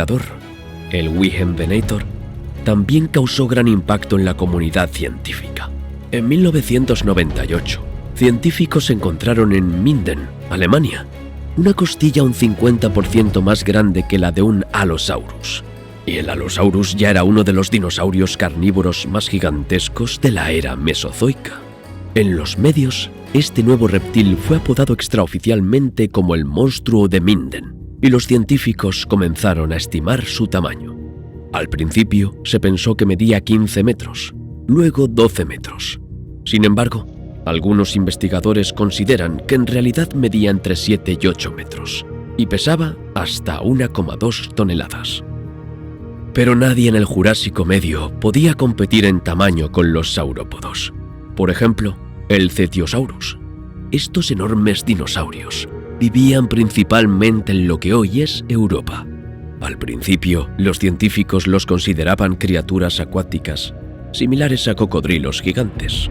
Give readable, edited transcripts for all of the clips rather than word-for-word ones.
predador, el Wilhelm Venator, también causó gran impacto en la comunidad científica. En 1998, científicos encontraron en Minden, Alemania, una costilla un 50% más grande que la de un Allosaurus. Y el Allosaurus ya era uno de los dinosaurios carnívoros más gigantescos de la era mesozoica. En los medios, este nuevo reptil fue apodado extraoficialmente como el monstruo de Minden, y los científicos comenzaron a estimar su tamaño. Al principio se pensó que medía 15 metros, luego 12 metros. Sin embargo, algunos investigadores consideran que en realidad medía entre 7 y 8 metros, y pesaba hasta 1,2 toneladas. Pero nadie en el Jurásico Medio podía competir en tamaño con los saurópodos. Por ejemplo, el Cetiosaurus. Estos enormes dinosaurios vivían principalmente en lo que hoy es Europa. Al principio, los científicos los consideraban criaturas acuáticas, similares a cocodrilos gigantes,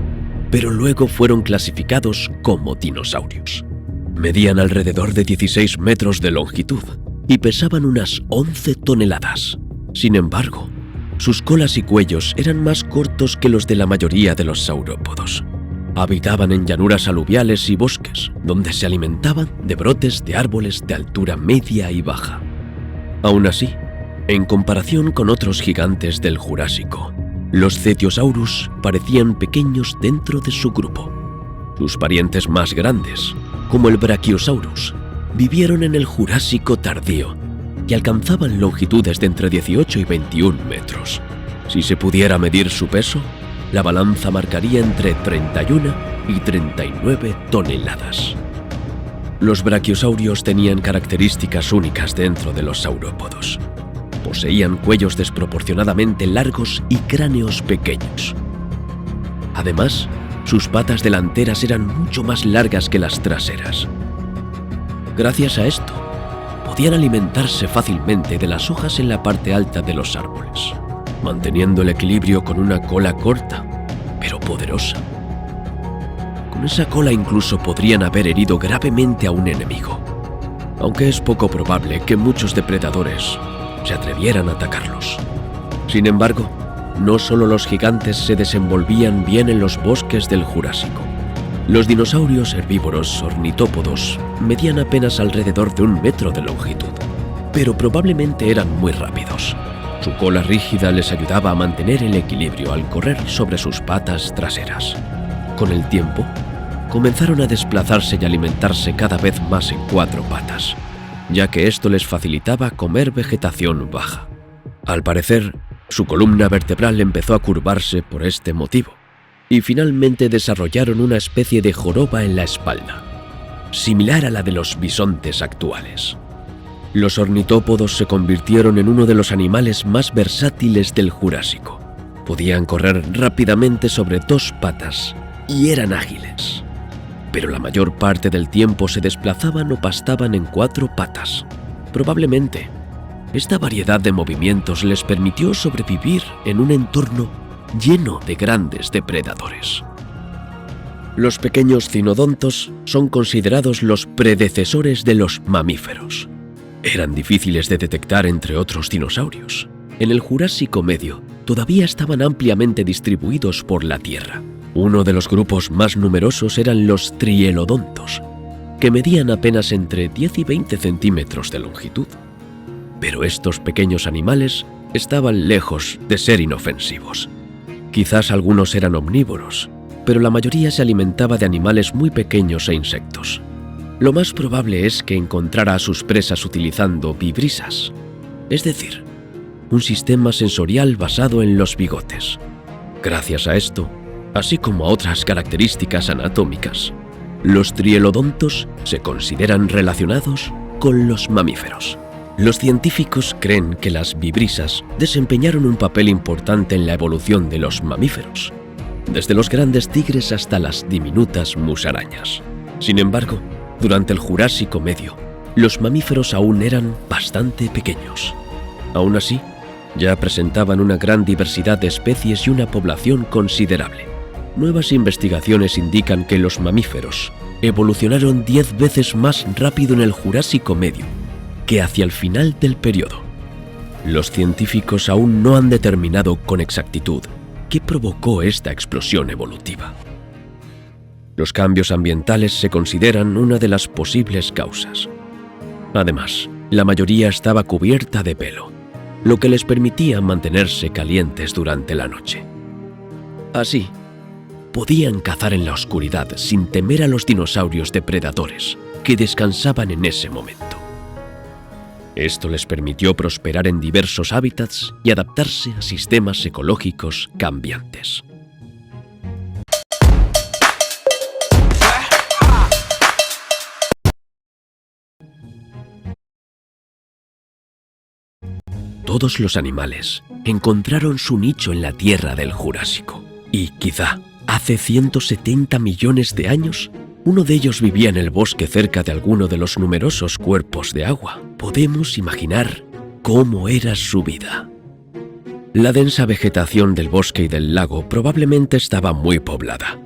pero luego fueron clasificados como dinosaurios. Medían alrededor de 16 metros de longitud y pesaban unas 11 toneladas. Sin embargo, sus colas y cuellos eran más cortos que los de la mayoría de los saurópodos. Habitaban en llanuras aluviales y bosques, donde se alimentaban de brotes de árboles de altura media y baja. Aún así, en comparación con otros gigantes del Jurásico, los Cetiosaurus parecían pequeños dentro de su grupo. Sus parientes más grandes, como el Brachiosaurus, vivieron en el Jurásico tardío y alcanzaban longitudes de entre 18 y 21 metros. Si se pudiera medir su peso, la balanza marcaría entre 31 y 39 toneladas. Los brachiosaurios tenían características únicas dentro de los saurópodos. Poseían cuellos desproporcionadamente largos y cráneos pequeños. Además, sus patas delanteras eran mucho más largas que las traseras. Gracias a esto, podían alimentarse fácilmente de las hojas en la parte alta de los árboles, manteniendo el equilibrio con una cola corta, pero poderosa. Con esa cola incluso podrían haber herido gravemente a un enemigo, aunque es poco probable que muchos depredadores se atrevieran a atacarlos. Sin embargo, no solo los gigantes se desenvolvían bien en los bosques del Jurásico. Los dinosaurios herbívoros ornitópodos medían apenas alrededor de 1 metro de longitud, pero probablemente eran muy rápidos. Su cola rígida les ayudaba a mantener el equilibrio al correr sobre sus patas traseras. Con el tiempo, comenzaron a desplazarse y alimentarse cada vez más en 4 patas, ya que esto les facilitaba comer vegetación baja. Al parecer, su columna vertebral empezó a curvarse por este motivo, y finalmente desarrollaron una especie de joroba en la espalda, similar a la de los bisontes actuales. Los ornitópodos se convirtieron en uno de los animales más versátiles del Jurásico. Podían correr rápidamente sobre 2 patas y eran ágiles, pero la mayor parte del tiempo se desplazaban o pastaban en 4 patas. Probablemente, esta variedad de movimientos les permitió sobrevivir en un entorno lleno de grandes depredadores. Los pequeños cinodontos son considerados los predecesores de los mamíferos. Eran difíciles de detectar entre otros dinosaurios. En el Jurásico Medio todavía estaban ampliamente distribuidos por la Tierra. Uno de los grupos más numerosos eran los trielodontos, que medían apenas entre 10 y 20 centímetros de longitud. Pero estos pequeños animales estaban lejos de ser inofensivos. Quizás algunos eran omnívoros, pero la mayoría se alimentaba de animales muy pequeños e insectos. Lo más probable es que encontrara a sus presas utilizando vibrisas, es decir, un sistema sensorial basado en los bigotes. Gracias a esto, así como a otras características anatómicas, los trielodontos se consideran relacionados con los mamíferos. Los científicos creen que las vibrisas desempeñaron un papel importante en la evolución de los mamíferos, desde los grandes tigres hasta las diminutas musarañas. Sin embargo, durante el Jurásico Medio, los mamíferos aún eran bastante pequeños. Aún así, ya presentaban una gran diversidad de especies y una población considerable. Nuevas investigaciones indican que los mamíferos evolucionaron 10 veces más rápido en el Jurásico Medio que hacia el final del periodo. Los científicos aún no han determinado con exactitud qué provocó esta explosión evolutiva. Los cambios ambientales se consideran una de las posibles causas. Además, la mayoría estaba cubierta de pelo, lo que les permitía mantenerse calientes durante la noche. Así, podían cazar en la oscuridad sin temer a los dinosaurios depredadores que descansaban en ese momento. Esto les permitió prosperar en diversos hábitats y adaptarse a sistemas ecológicos cambiantes. Todos los animales encontraron su nicho en la Tierra del Jurásico, y quizá hace 170 millones de años, uno de ellos vivía en el bosque cerca de alguno de los numerosos cuerpos de agua. Podemos imaginar cómo era su vida. La densa vegetación del bosque y del lago probablemente estaba muy poblada,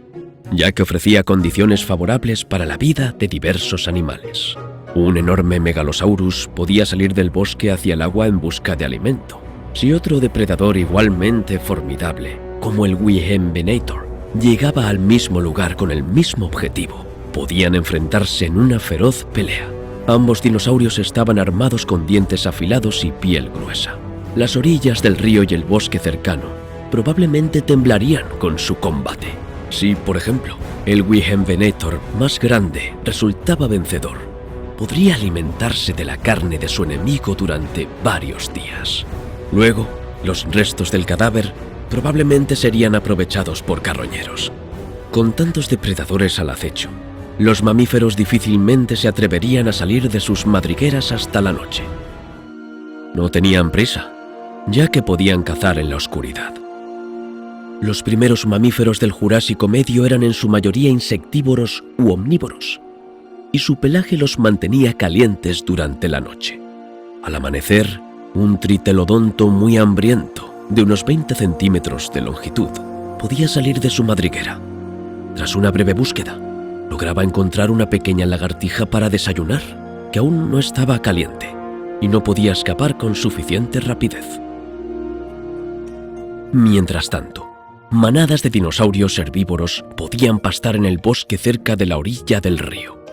ya que ofrecía condiciones favorables para la vida de diversos animales. Un enorme megalosaurus podía salir del bosque hacia el agua en busca de alimento. Si otro depredador igualmente formidable, como el Wihemvenator, llegaba al mismo lugar con el mismo objetivo, podían enfrentarse en una feroz pelea. Ambos dinosaurios estaban armados con dientes afilados y piel gruesa. Las orillas del río y el bosque cercano probablemente temblarían con su combate. Si, por ejemplo, el Wihemvenator más grande resultaba vencedor, podría alimentarse de la carne de su enemigo durante varios días. Luego, los restos del cadáver probablemente serían aprovechados por carroñeros. Con tantos depredadores al acecho, los mamíferos difícilmente se atreverían a salir de sus madrigueras hasta la noche. No tenían prisa, ya que podían cazar en la oscuridad. Los primeros mamíferos del Jurásico Medio eran en su mayoría insectívoros u omnívoros, y su pelaje los mantenía calientes durante la noche. Al amanecer, un tritelodonto muy hambriento, de unos 20 centímetros de longitud, podía salir de su madriguera. Tras una breve búsqueda, lograba encontrar una pequeña lagartija para desayunar, que aún no estaba caliente, y no podía escapar con suficiente rapidez. Mientras tanto, manadas de dinosaurios herbívoros podían pastar en el bosque cerca de la orilla del río.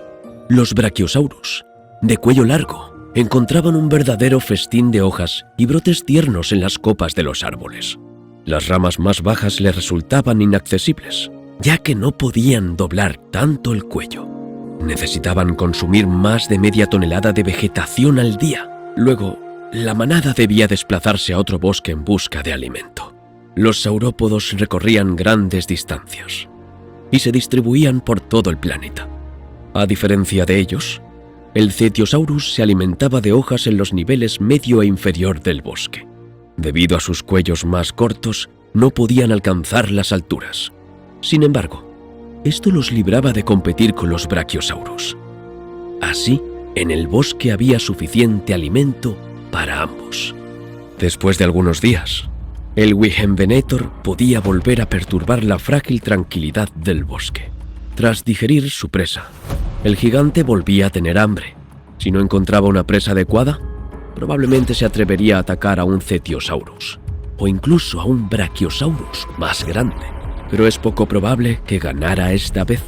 Los Brachiosaurus, de cuello largo, encontraban un verdadero festín de hojas y brotes tiernos en las copas de los árboles. Las ramas más bajas les resultaban inaccesibles, ya que no podían doblar tanto el cuello. Necesitaban consumir más de media tonelada de vegetación al día. Luego, la manada debía desplazarse a otro bosque en busca de alimento. Los saurópodos recorrían grandes distancias y se distribuían por todo el planeta. A diferencia de ellos, el Cetiosaurus se alimentaba de hojas en los niveles medio e inferior del bosque. Debido a sus cuellos más cortos, no podían alcanzar las alturas. Sin embargo, esto los libraba de competir con los Brachiosaurus. Así, en el bosque había suficiente alimento para ambos. Después de algunos días, el Wihemvenator podía volver a perturbar la frágil tranquilidad del bosque. Tras digerir su presa, el gigante volvía a tener hambre. Si no encontraba una presa adecuada, probablemente se atrevería a atacar a un Cetiosaurus, o incluso a un Brachiosaurus más grande. Pero es poco probable que ganara esta vez.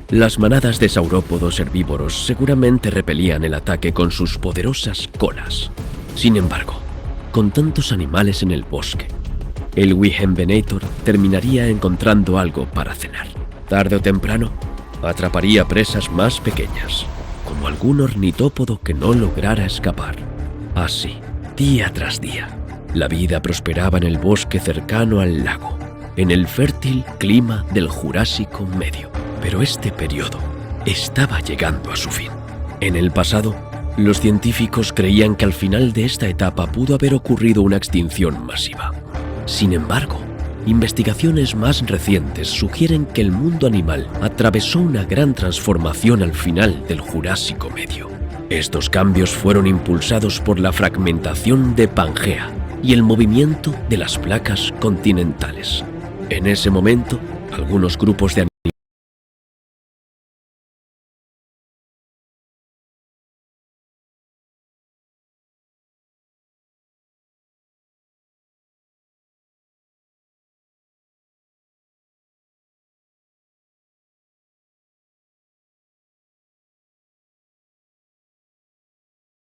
Las manadas de saurópodos herbívoros seguramente repelían el ataque con sus poderosas colas. Sin embargo, con tantos animales en el bosque, el Wihemvenator terminaría encontrando algo para cenar. Tarde o temprano, atraparía presas más pequeñas, como algún ornitópodo que no lograra escapar. Así, día tras día, la vida prosperaba en el bosque cercano al lago, en el fértil clima del Jurásico Medio. Pero este periodo estaba llegando a su fin. En el pasado, los científicos creían que al final de esta etapa pudo haber ocurrido una extinción masiva. Sin embargo, investigaciones más recientes sugieren que el mundo animal atravesó una gran transformación al final del Jurásico Medio. Estos cambios fueron impulsados por la fragmentación de Pangea y el movimiento de las placas continentales. En ese momento, algunos grupos de